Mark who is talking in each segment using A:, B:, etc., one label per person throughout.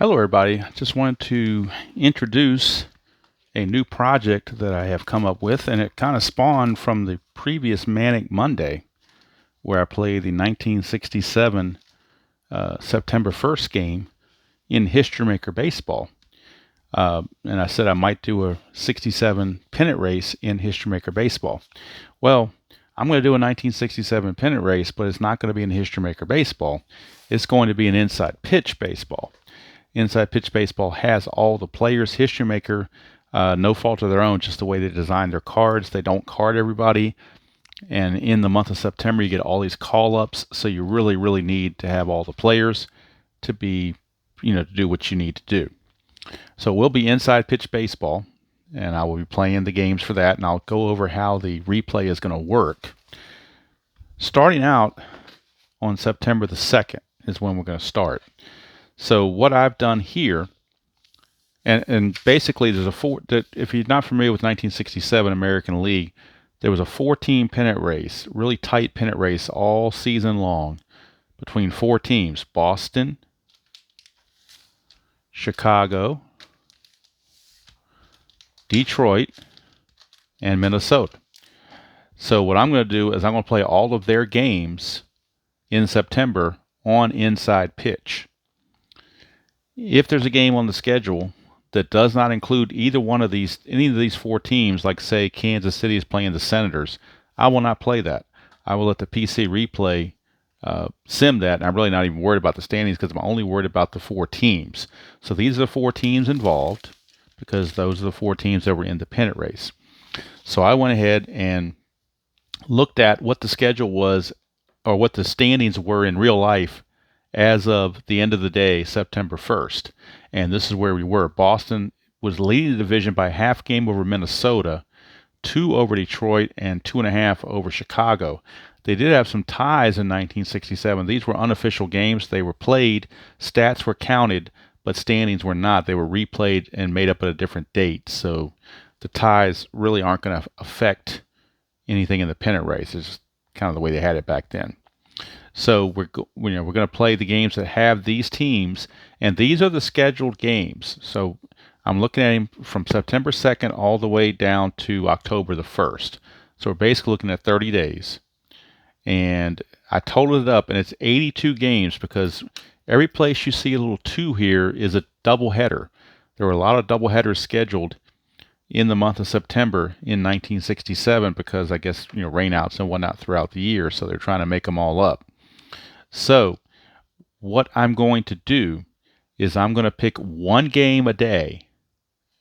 A: Hello everybody, just wanted to introduce a new project that I have come up with, and it kind of spawned from the previous Manic Monday where I played the 1967 September 1st game in History Maker Baseball. And I said I might do a 67 pennant race in History Maker Baseball. Well, I'm going to do a 1967 pennant race, but it's not going to be in History Maker Baseball. It's going to be an Inside Pitch Baseball. Inside Pitch Baseball has all the players. History Maker, no fault of their own, just the way they design their cards. They don't card everybody. And in the month of September, you get all these call-ups. So you really, really need to have all the players to be, to do what you need to do. So we'll be Inside Pitch Baseball, and I will be playing the games for that, and I'll go over how the replay is going to work. Starting out on September the 2nd is when we're going to start. So what I've done here, and basically there's if you're not familiar with 1967 American League, there was a 4-team pennant race, really tight pennant race all season long between 4 teams: Boston, Chicago, Detroit, and Minnesota. So what I'm going to do is I'm going to play all of their games in September on Inside Pitch. If there's a game on the schedule that does not include any of these 4 teams, like say Kansas City is playing the Senators, I will not play that. I will let the PC replay sim that, and I'm really not even worried about the standings because I'm only worried about the 4 teams. So these are the 4 teams involved because those are the 4 teams that were in the pennant race. So I went ahead and looked at what the schedule was, or what the standings were in real life as of the end of the day, September 1st. And this is where we were. Boston was leading the division by half game over Minnesota, 2 over Detroit, and 2.5 over Chicago. They did have some ties in 1967. These were unofficial games. They were played, stats were counted, but standings were not. They were replayed and made up at a different date. So the ties really aren't going to affect anything in the pennant race. It's just kind of the way they had it back then. So we're going to play the games that have these teams, and these are the scheduled games. So I'm looking at them from September 2nd all the way down to October the 1st. So we're basically looking at 30 days. And I totaled it up, and it's 82 games because every place you see a little 2 here is a doubleheader. There were a lot of doubleheaders scheduled in the month of September in 1967 because I guess rainouts and whatnot throughout the year, so they're trying to make them all up. So what I'm going to do is I'm going to pick one game a day,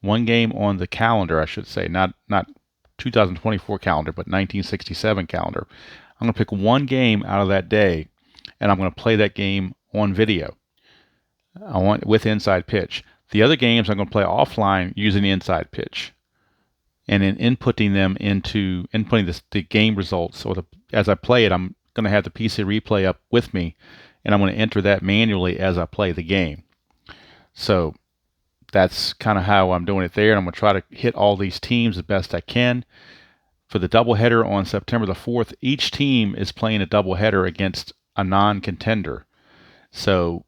A: one game on the calendar, I should say, not 2024 calendar, but 1967 calendar. I'm going to pick one game out of that day, and I'm going to play that game on video. With Inside Pitch. The other games I'm going to play offline using the Inside Pitch, and then inputting the game results. As I play it, I'm going to have the PC replay up with me, and I'm going to enter that manually as I play the game. So that's kind of how I'm doing it there, and I'm going to try to hit all these teams as best I can. For the doubleheader on September the 4th, each team is playing a doubleheader against a non-contender. So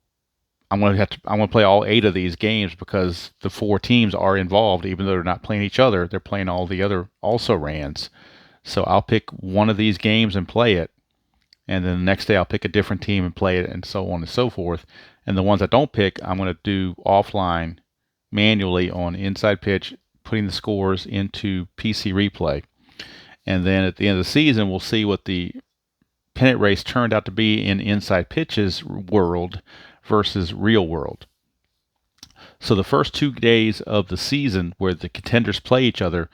A: I'm going to play all 8 of these games because the 4 teams are involved, even though they're not playing each other. They're playing all the other also-rans. So I'll pick one of these games and play it, and then the next day I'll pick a different team and play it, and so on and so forth. And the ones I don't pick, I'm going to do offline manually on Inside Pitch, putting the scores into PC replay. And then at the end of the season, we'll see what the pennant race turned out to be in Inside Pitch's world versus real world. So the first 2 days of the season where the contenders play each other,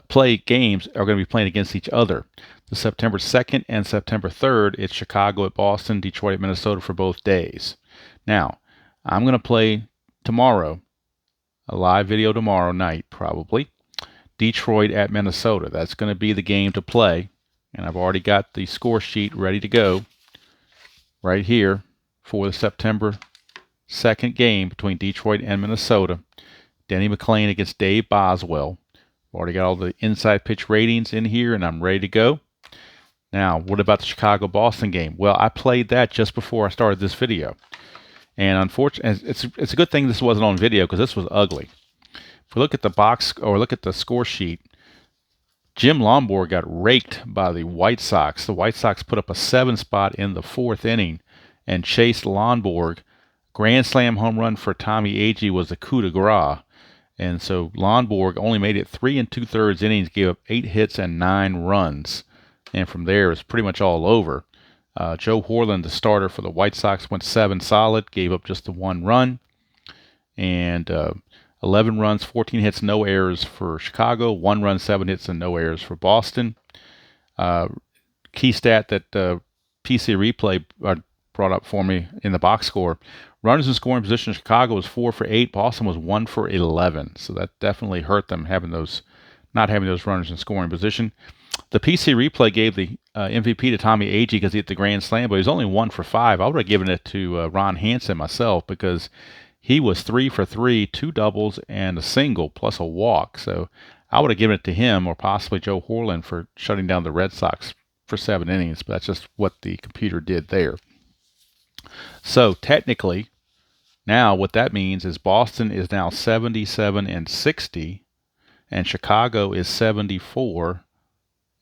A: play games, are going to be playing against each other. The September 2nd and September 3rd, it's Chicago at Boston, Detroit at Minnesota for both days. Now, I'm going to play tomorrow, a live video tomorrow night probably, Detroit at Minnesota. That's going to be the game to play, and I've already got the score sheet ready to go right here for the September 2nd game between Detroit and Minnesota. Denny McLain against Dave Boswell. I've already got all the Inside Pitch ratings in here, and I'm ready to go. Now, what about the Chicago-Boston game? Well, I played that just before I started this video. And unfortunately, it's a good thing this wasn't on video because this was ugly. If we look at the box or look at the score sheet, Jim Lonborg got raked by the White Sox. The White Sox put up a 7 spot in the 4th inning and chased Lonborg. Grand slam home run for Tommy Agee was the coup de grace. And so Lonborg only made it 3 2/3 innings, gave up 8 hits and 9 runs. And from there, it was pretty much all over. Joe Horland, the starter for the White Sox, went 7 solid, gave up just the 1 run. And 11 runs, 14 hits, no errors for Chicago, 1 run, 7 hits, and no errors for Boston. Key stat that PC Replay brought up for me in the box score. Runners in scoring position, Chicago was 4 for 8. Boston was 1 for 11. So that definitely hurt them not having those runners in scoring position. The PC Replay gave the MVP to Tommy Agee because he hit the grand slam, but he was only 1 for 5. I would have given it to Ron Hansen myself because he was 3 for 3, 2 doubles and a single plus a walk. So I would have given it to him or possibly Joe Horland for shutting down the Red Sox for 7 innings, but that's just what the computer did there. So technically, now what that means is Boston is now 77 and 60, and Chicago is 74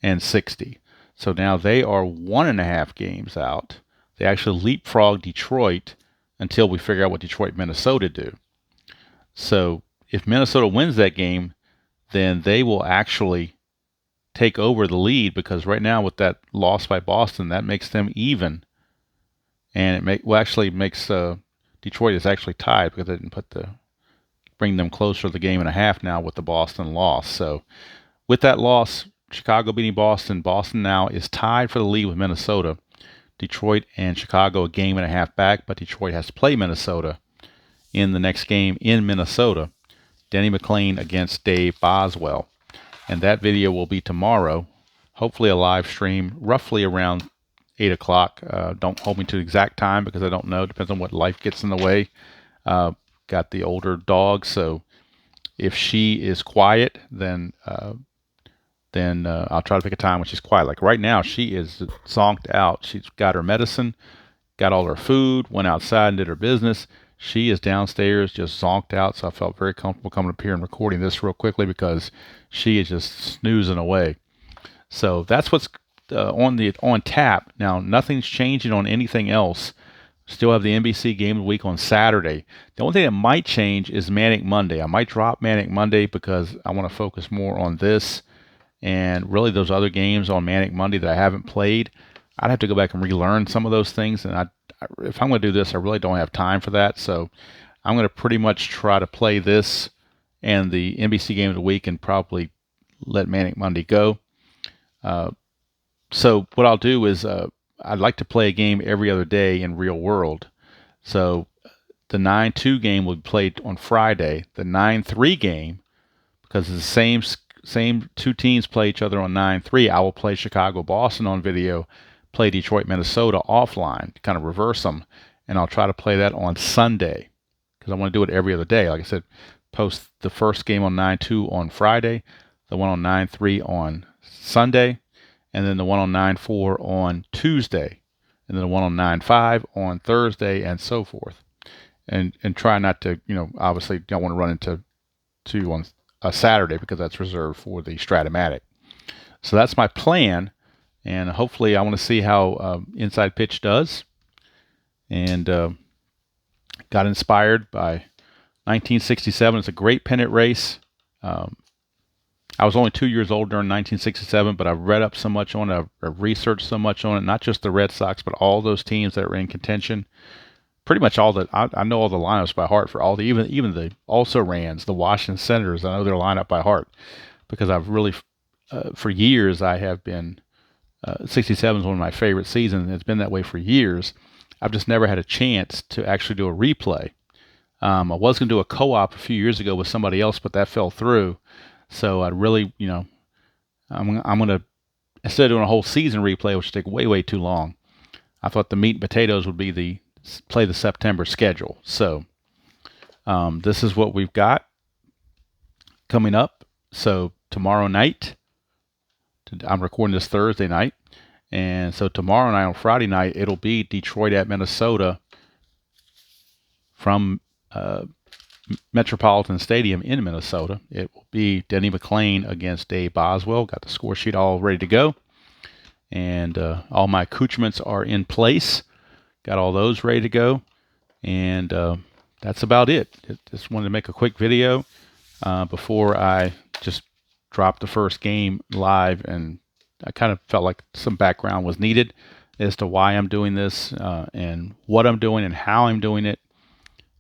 A: and 60. So now they are 1.5 games out. They actually leapfrog Detroit until we figure out what Detroit, Minnesota do. So if Minnesota wins that game, then they will actually take over the lead because right now with that loss by Boston, that makes them even. And it makes Detroit is actually tied because they didn't bring them closer to the game and a half now with the Boston loss. So with that loss, Chicago beating Boston, Boston now is tied for the lead with Minnesota. Detroit and Chicago a game and a half back, but Detroit has to play Minnesota in the next game in Minnesota. Denny McLain against Dave Boswell. And that video will be tomorrow, hopefully a live stream, roughly around 8 o'clock. Don't hold me to the exact time because I don't know. Depends on what life gets in the way. Got the older dog, so if she is quiet, then I'll try to pick a time when she's quiet. Like right now, she is zonked out. She's got her medicine, got all her food, went outside and did her business. She is downstairs just zonked out, so I felt very comfortable coming up here and recording this real quickly because she is just snoozing away. So that's what's on tap. Now, nothing's changing on anything else. Still have the NBC Game of the Week on Saturday. The only thing that might change is Manic Monday. I might drop Manic Monday because I want to focus more on this and really those other games on Manic Monday that I haven't played. I'd have to go back and relearn some of those things, and if I'm going to do this, I really don't have time for that. So I'm going to pretty much try to play this and the NBC Game of the Week and probably let Manic Monday go. So what I'll do is I'd like to play a game every other day in real world. So the 9-2 game will be played on Friday. The 9-3 game, because it's the same two teams play each other on 9-3, I will play Chicago-Boston on video, play Detroit-Minnesota offline to kind of reverse them, and I'll try to play that on Sunday because I want to do it every other day. Like I said, post the first game on 9-2 on Friday, the one on 9-3 on Sunday, and then the one on 9-4 on Tuesday, and then the one on 9-5 on Thursday, and so forth. And try not to, obviously don't want to run into two on a Saturday because that's reserved for the Stratomatic. So that's my plan, and hopefully I want to see how Inside Pitch does. And got inspired by 1967. It's a great pennant race. I was only 2 years old during 1967, but I've read up so much on it. I've researched so much on it, not just the Red Sox, but all those teams that were in contention. Pretty much I know all the lineups by heart for all the, even the also-rans, the Washington Senators. I know their lineup by heart because I've really, for years, I have been, 67 is one of my favorite seasons, and it's been that way for years. I've just never had a chance to actually do a replay. I was going to do a co-op a few years ago with somebody else, but that fell through. So I'd really, I'm going to, instead of doing a whole season replay, which would take way, way too long, I thought the meat and potatoes would be play the September schedule. So this is what we've got coming up. So tomorrow night, I'm recording this Thursday night, and so tomorrow night on Friday night, it'll be Detroit at Minnesota. from Metropolitan Stadium in Minnesota. It will be Denny McClain against Dave Boswell. Got the score sheet all ready to go. And all my accoutrements are in place. Got all those ready to go. And that's about it. Just wanted to make a quick video before I just dropped the first game live. And I kind of felt like some background was needed as to why I'm doing this and what I'm doing and how I'm doing it.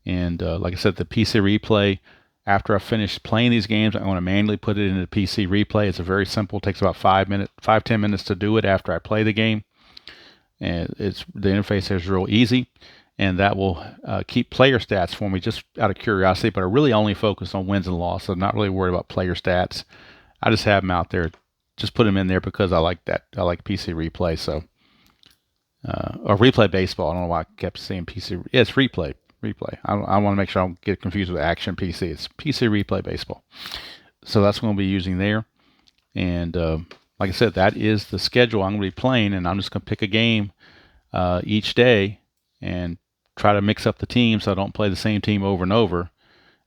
A: And like I said, the PC replay, after I finish playing these games, I want to manually put it into PC replay. It's a very simple, it takes about 5-10 minutes to do it after I play the game. And the interface is real easy. And that will keep player stats for me just out of curiosity. But I really only focus on wins and losses. I'm not really worried about player stats. I just have them out there, just put them in there because I like that. I like PC replay. So, or replay baseball. I don't know why I kept saying PC. Yeah, it's replay. I want to make sure I don't get confused with Action PC. It's PC Replay Baseball. So that's what I'm going to be using there. And like I said, that is the schedule I'm going to be playing. And I'm just going to pick a game each day and try to mix up the team so I don't play the same team over and over.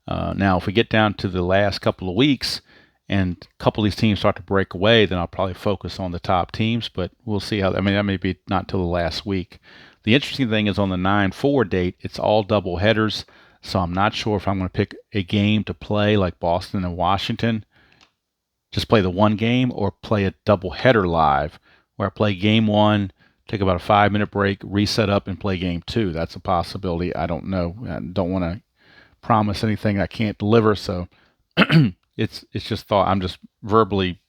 A: Now, if we get down to the last couple of weeks and a couple of these teams start to break away, then I'll probably focus on the top teams. But we'll see how. I mean, that may be not till the last week. The interesting thing is on the 9/4 date, it's all double headers, so I'm not sure if I'm going to pick a game to play like Boston and Washington, just play the one game, or play a double header live, where I play game 1, take about a 5-minute break, reset up, and play game 2. That's a possibility. I don't know. I don't want to promise anything I can't deliver, so it's just thought. I'm just verbally,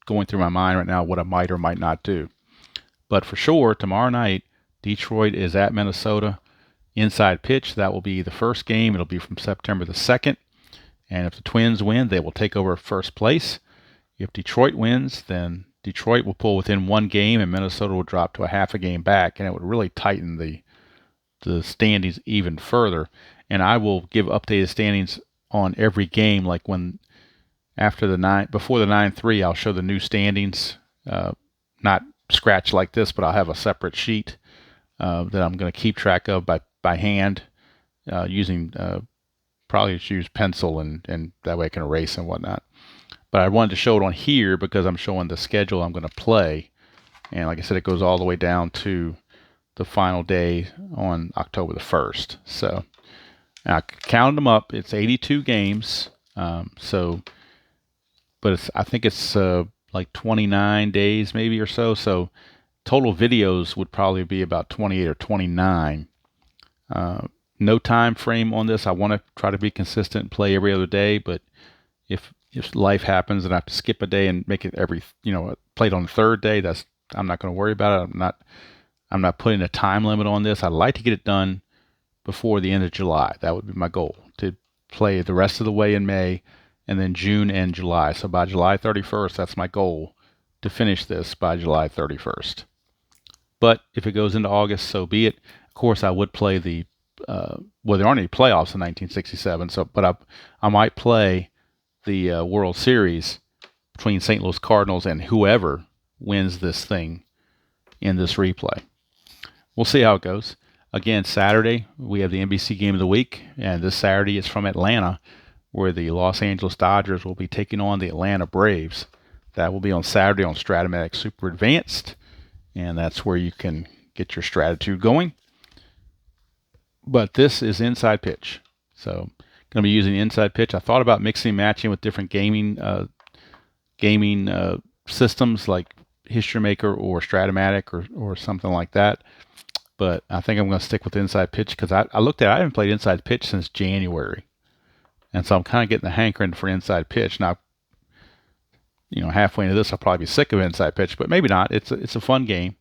A: going through my mind right now what I might or might not do. But for sure, tomorrow night, Detroit is at Minnesota, inside pitch. That will be the first game. It'll be from September the 2nd. And if the Twins win, they will take over first place. If Detroit wins, then Detroit will pull within one game and Minnesota will drop to a half a game back. And it would really tighten the standings even further. And I will give updated standings on every game. Like before the 9-3, I'll show the new standings. Not scratch like this, but I'll have a separate sheet that I'm going to keep track of by hand using probably just use pencil and that way I can erase and whatnot. But I wanted to show it on here because I'm showing the schedule I'm going to play. And like I said, it goes all the way down to the final day on October the 1st. So I counted them up. It's 82 games. But I think it's like 29 days maybe or so. So total videos would probably be about 28 or 29. No time frame on this. I want to try to be consistent and play every other day, but if life happens and I have to skip a day and make it play it on the third day, I'm not going to worry about it. I'm not putting a time limit on this. I'd like to get it done before the end of July. That would be my goal, to play the rest of the way in May and then June and July. So by July 31st, that's my goal, to finish this by July 31st. But if it goes into August, so be it. Of course, I would play there aren't any playoffs in 1967, but I might play the World Series between St. Louis Cardinals and whoever wins this thing in this replay. We'll see how it goes. Again, Saturday, we have the NBC Game of the Week, and this Saturday is from Atlanta, where the Los Angeles Dodgers will be taking on the Atlanta Braves. That will be on Saturday on Stratomatic Super Advanced, and that's where you can get your Stratitude going. But this is Inside Pitch, so going to be using Inside Pitch. I thought about mixing and matching with different gaming systems like History Maker or Stratomatic or something like that. But I think I'm going to stick with Inside Pitch because I haven't played Inside Pitch since January. And so I'm kind of getting the hankering for Inside Pitch. Now, halfway into this, I'll probably be sick of Inside Pitch, but maybe not. It's a fun game.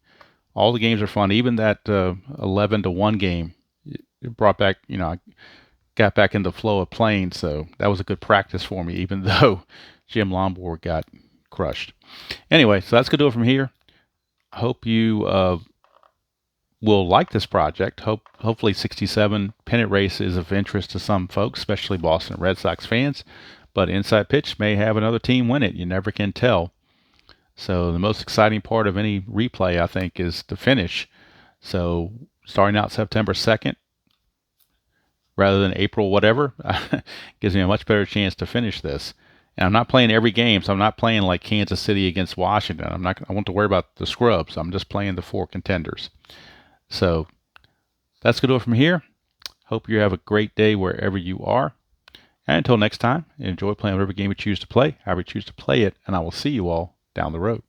A: All the games are fun. Even that 11-1 game, it brought back, I got back into the flow of playing. So that was a good practice for me, even though Jim Lombard got crushed. Anyway, so that's going to do it from here. I hope you will like this project. Hopefully 67 pennant race is of interest to some folks, especially Boston Red Sox fans. But Inside Pitch may have another team win it. You never can tell. So the most exciting part of any replay, I think, is the finish. So starting out September 2nd, rather than April whatever, gives me a much better chance to finish this. And I'm not playing every game, so I'm not playing like Kansas City against Washington. I want to worry about the scrubs. I'm just playing the 4 contenders. So that's going to do it from here. Hope you have a great day wherever you are. And until next time, enjoy playing whatever game you choose to play, however you choose to play it, and I will see you all down the road.